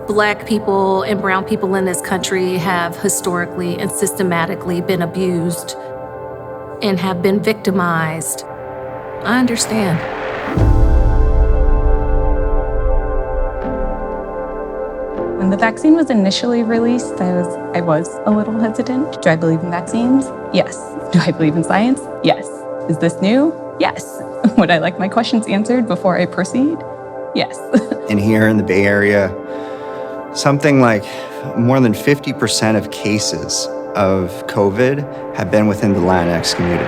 Black people and brown people in this country have historically and systematically been abused and have been victimized. I understand. When the vaccine was initially released, I was a little hesitant. Do I believe in vaccines? Yes. Do I believe in science? Yes. Is this new? Yes. Would I like my questions answered before I proceed? Yes. And here in the Bay Area, something like more than 50% of cases of COVID have been within the Latinx community.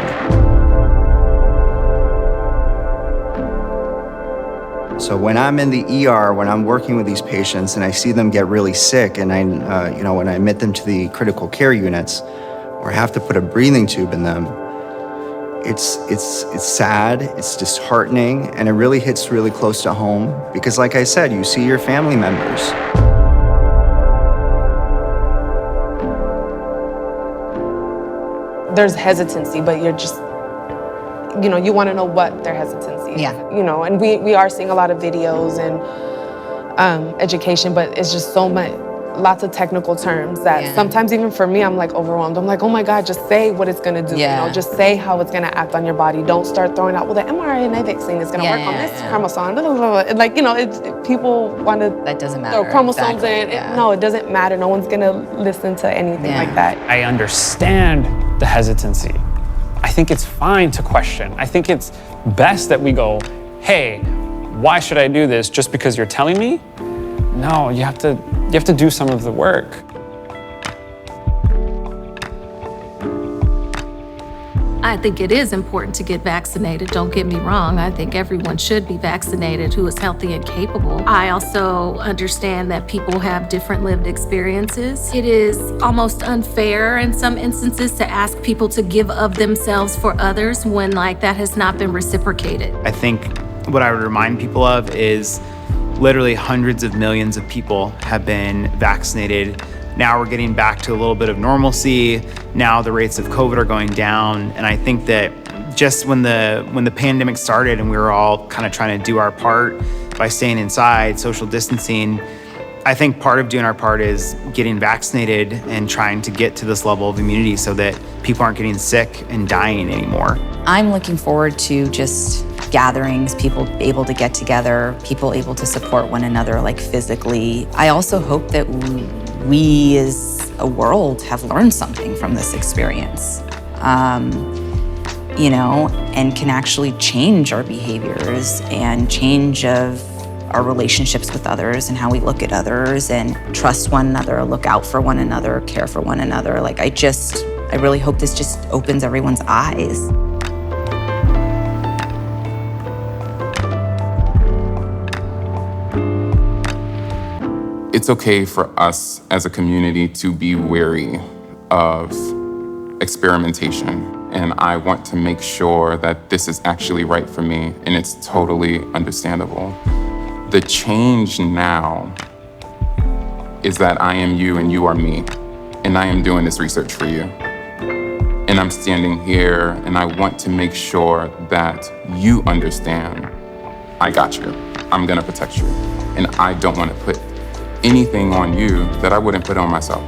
So when I'm in the ER, when I'm working with these patients and I see them get really sick and when I admit them to the critical care units or have to put a breathing tube in them, it's sad, it's disheartening, and it really hits really close to home because like I said, you see your family members. There's hesitancy, but you're just, you want to know what their hesitancy is. Yeah. And we are seeing a lot of videos and education, but it's just so much, lots of technical terms that sometimes even for me, I'm like overwhelmed. I'm like, oh my God, just say what it's gonna do. Just say how it's gonna act on your body. Don't start throwing out, well, the mRNA vaccine is gonna work on this chromosome. Blah, blah, blah. Like, people want to that doesn't matter. Throw chromosomes in. No, it doesn't matter. No one's gonna listen to anything like that. I understand the hesitancy. I think it's fine to question. I think it's best that we go, hey, why should I do this just because you're telling me? No, you have to do some of the work. I think it is important to get vaccinated, don't get me wrong. I think everyone should be vaccinated who is healthy and capable. I also understand that people have different lived experiences. It is almost unfair in some instances to ask people to give of themselves for others when that has not been reciprocated. I think what I would remind people of is literally hundreds of millions of people have been vaccinated. Now we're getting back to a little bit of normalcy. Now the rates of COVID are going down. And I think that just when the pandemic started and we were all kind of trying to do our part by staying inside, social distancing, I think part of doing our part is getting vaccinated and trying to get to this level of immunity so that people aren't getting sick and dying anymore. I'm looking forward to just gatherings, people able to get together, people able to support one another physically. I also hope that we as a world have learned something from this experience, and can actually change our behaviors and change of our relationships with others and how we look at others and trust one another, look out for one another, care for one another. I really hope this just opens everyone's eyes. It's okay for us as a community to be wary of experimentation. And I want to make sure that this is actually right for me, and it's totally understandable. The change now is that I am you and you are me, and I am doing this research for you. And I'm standing here, and I want to make sure that you understand, I got you, I'm gonna protect you. And I don't wanna put anything on you that I wouldn't put on myself.